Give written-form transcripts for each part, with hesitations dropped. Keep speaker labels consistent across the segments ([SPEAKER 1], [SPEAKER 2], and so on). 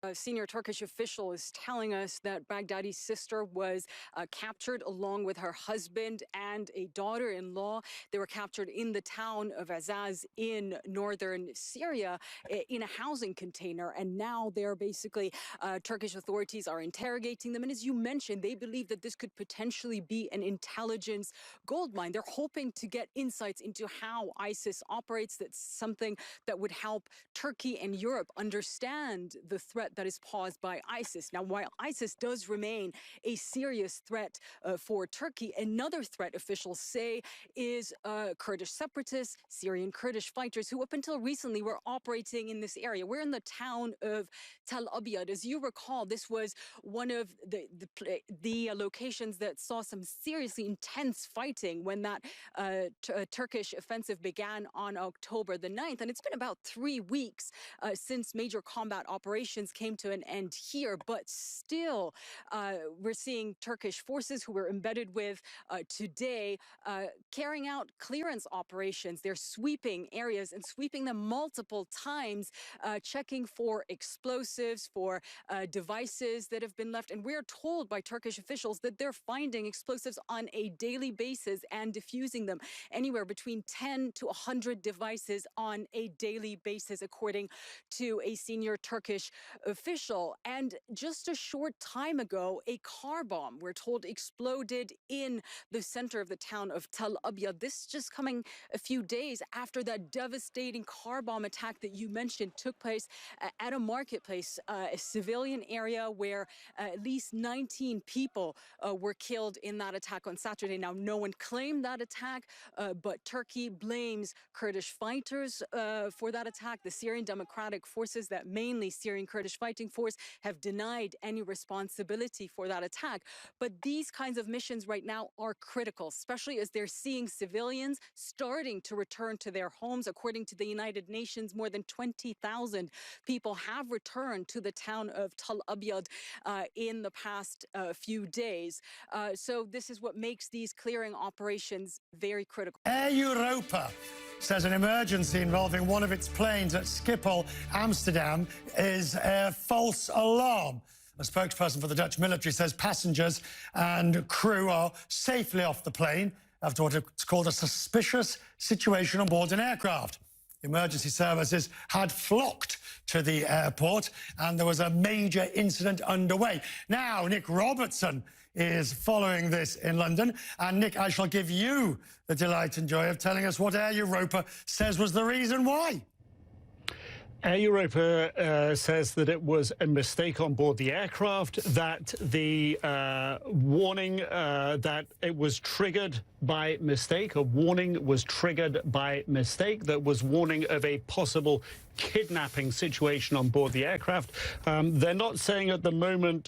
[SPEAKER 1] A senior Turkish official is telling us that Baghdadi's sister was captured along with her husband and a daughter-in-law. They were captured in the town of Azaz in northern Syria in a housing container. And now they're basically, Turkish authorities are interrogating them. And as you mentioned, they believe that this could potentially be an intelligence goldmine. They're hoping to get insights into how ISIS operates. That's something that would help Turkey and Europe understand the threat that is posed by ISIS. Now, while ISIS does remain a serious threat for Turkey, another threat officials say is Kurdish separatists, Syrian Kurdish fighters who up until recently were operating in this area. We're in the town of Tel Abyad. As you recall, this was one of the locations that saw some seriously intense fighting when that Turkish offensive began on October the 9th. And it's been about 3 weeks since major combat operations came to an end here, but still we're seeing Turkish forces who we're embedded with today carrying out clearance operations. They're sweeping areas and sweeping them multiple times, checking for explosives, for devices that have been left. And we're told by Turkish officials that they're finding explosives on a daily basis and diffusing them, anywhere between 10 to 100 devices on a daily basis, according to a senior Turkish official. And just a short time ago, a car bomb, we're told, exploded in the center of the town of Tel Abyad. This just coming a few days after that devastating car bomb attack that you mentioned took place at a marketplace, a civilian area where at least 19 people were killed in that attack on Saturday. Now, no one claimed that attack, but Turkey blames Kurdish fighters for that attack. The Syrian Democratic Forces, that mainly Syrian Kurdish fighting force, have denied any responsibility for that attack. But these kinds of missions right now are critical, especially as they're seeing civilians starting to return to their homes. According to the United Nations, more than 20,000 people have returned to the town of Tel Abyad in the past few days. So this is what makes these clearing operations very critical.
[SPEAKER 2] Air Europa says an emergency involving one of its planes at Schiphol, Amsterdam, is a false alarm. A spokesperson for the Dutch military says passengers and crew are safely off the plane after what it's called a suspicious situation on board an aircraft. Emergency services had flocked to the airport and there was a major incident underway. Now, Nick Robertson is following this in London. And Nick, I shall give you the delight and joy of telling us what Air Europa says was the reason why.
[SPEAKER 3] Air Europa says that it was a mistake on board the aircraft, that the warning that it was triggered by mistake, a warning was triggered by mistake, that was warning of a possible kidnapping situation on board the aircraft. They're not saying at the moment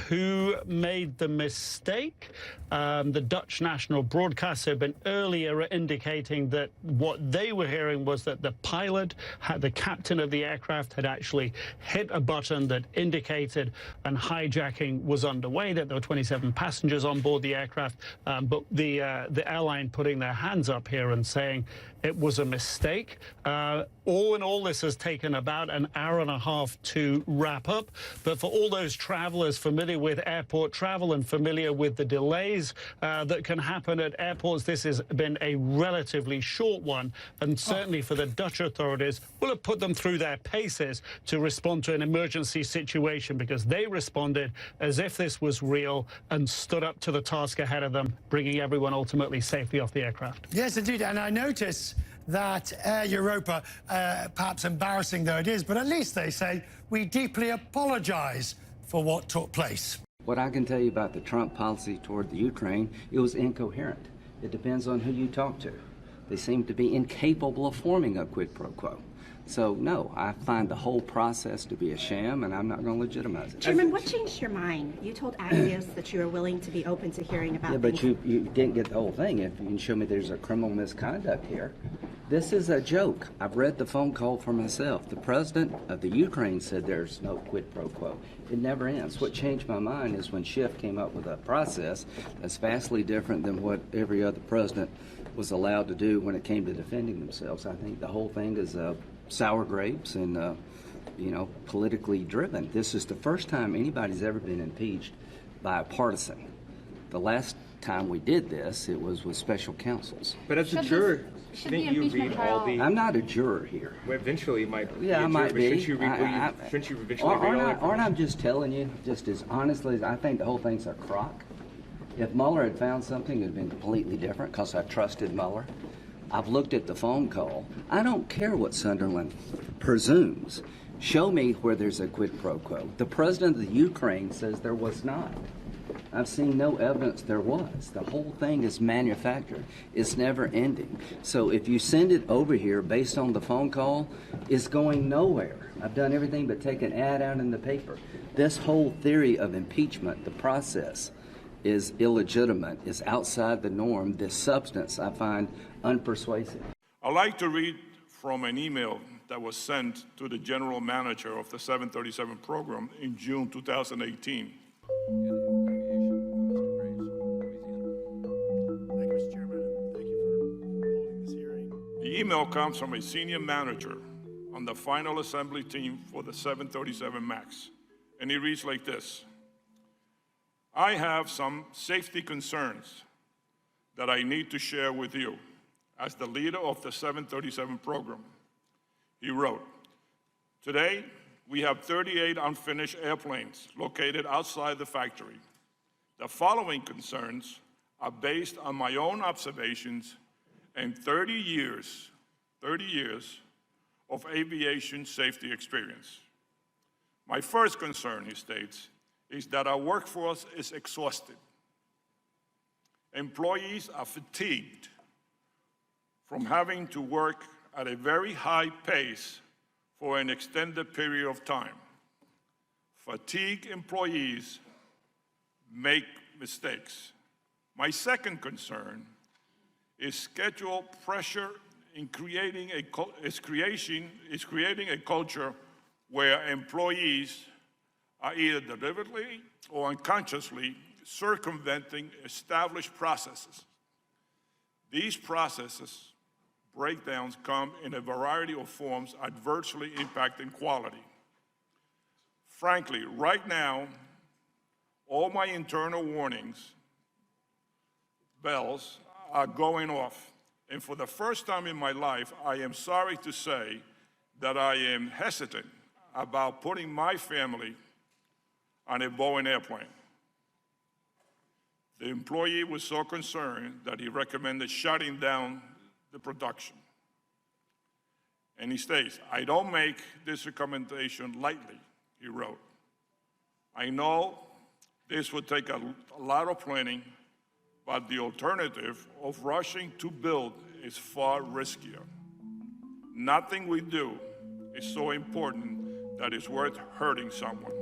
[SPEAKER 3] who made the mistake. The Dutch national broadcaster had been earlier indicating that what they were hearing was that the pilot, the captain of the aircraft, had actually hit a button that indicated an hijacking was underway, that there were 27 passengers on board the aircraft. But the airline putting their hands up here and saying it was a mistake. All in all, this has taken about an hour and a half to wrap up. But for all those travelers familiar with airport travel and familiar with the delays that can happen at airports, this has been a relatively short one. And certainly for the Dutch authorities, will have put them through their paces to respond to an emergency situation, because they responded as if this was real and stood up to the task ahead of them, bringing everyone ultimately safely off the aircraft.
[SPEAKER 2] Yes, indeed. And I notice that Air Europa, perhaps embarrassing though it is, but at least they say, we deeply apologise for what took place.
[SPEAKER 4] What I can tell you about the Trump policy toward the Ukraine, it was incoherent. It depends on who you talk to. They seem to be incapable of forming a quid pro quo. So, no, I find the whole process to be a sham, and I'm not going to legitimize it.
[SPEAKER 5] Chairman, what changed your mind? You told activists that you were willing to be open to hearing about
[SPEAKER 4] but you didn't get the whole thing. If you can show me there's a criminal misconduct here. This is a joke. I've read the phone call for myself. The president of the Ukraine said there's no quid pro quo. It never ends. What changed my mind is when Schiff came up with a process that's vastly different than what every other president was allowed to do when it came to defending themselves. I think the whole thing is sour grapes, and politically driven. This is the first time anybody's ever been impeached by a partisan. The last time we did this, it was with special counsels.
[SPEAKER 6] But as a juror, shouldn't you read all the...
[SPEAKER 4] I'm not a juror here.
[SPEAKER 6] Well, eventually you might be
[SPEAKER 4] Yeah, I might be.
[SPEAKER 6] Shouldn't you eventually read all the
[SPEAKER 4] Aren't I just telling you, just as honestly as I think the whole thing's a crock? If Mueller had found something, it would have been completely different because I trusted Mueller. I've looked at the phone call. I don't care what Sunderland presumes. Show me where there's a quid pro quo. The president of the Ukraine says there was not. I've seen no evidence there was. The whole thing is manufactured. It's never ending. So if you send it over here based on the phone call, it's going nowhere. I've done everything but take an ad out in the paper. This whole theory of impeachment, the process, is illegitimate, is outside the norm. This substance I find unpersuasive.
[SPEAKER 7] I'd like to read from an email that was sent to the general manager of the 737 program in June 2018. The email comes from a senior manager on the final assembly team for the 737 MAX, and it reads like this: I have some safety concerns that I need to share with you as the leader of the 737 program. He wrote, today we have 38 unfinished airplanes located outside the factory. The following concerns are based on my own observations and 30 years of aviation safety experience. My first concern, he states, is that our workforce is exhausted. Employees are fatigued from having to work at a very high pace for an extended period of time. Fatigued employees make mistakes. My second concern is schedule pressure in creating a culture where employees are either deliberately or unconsciously circumventing established processes. These processes breakdowns come in a variety of forms, adversely impacting quality. Frankly, right now, all my internal warnings bells are going off. And for the first time in my life, I am sorry to say that I am hesitant about putting my family on a Boeing airplane. The employee was so concerned that he recommended shutting down the production. And he states, I don't make this recommendation lightly, he wrote. I know this would take a lot of planning, but the alternative of rushing to build is far riskier. Nothing we do is so important that it's worth hurting someone.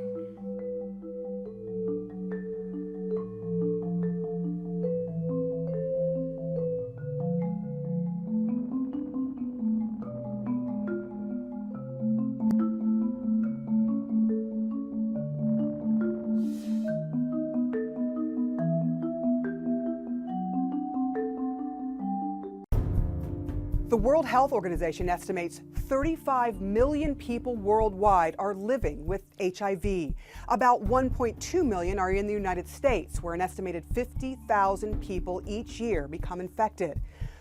[SPEAKER 8] The World Health Organization estimates 35 million people worldwide are living with HIV. About 1.2 million are in the United States, where an estimated 50,000 people each year become infected.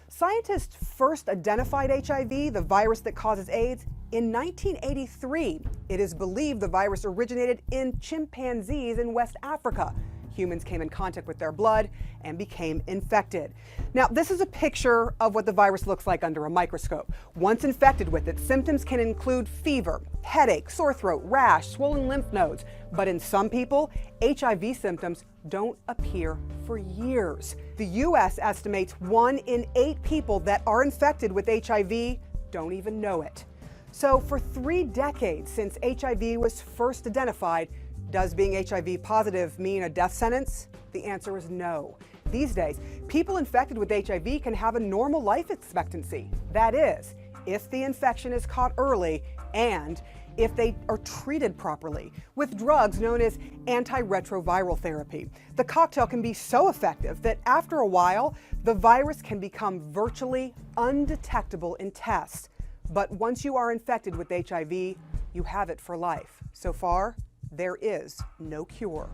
[SPEAKER 8] Scientists first identified HIV, the virus that causes AIDS, in 1983. It is believed the virus originated in chimpanzees in West Africa. Humans came in contact with their blood and became infected. Now, this is a picture of what the virus looks like under a microscope. Once infected with it, symptoms can include fever, headache, sore throat, rash, swollen lymph nodes. But in some people, HIV symptoms don't appear for years. The U.S. estimates 1 in 8 people that are infected with HIV don't even know it. So for 3 decades since HIV was first identified, does being HIV positive mean a death sentence? The answer is no. These days, people infected with HIV can have a normal life expectancy. That is, if the infection is caught early and if they are treated properly with drugs known as antiretroviral therapy. The cocktail can be so effective that after a while, the virus can become virtually undetectable in tests. But once you are infected with HIV, you have it for life. So far, there is no cure.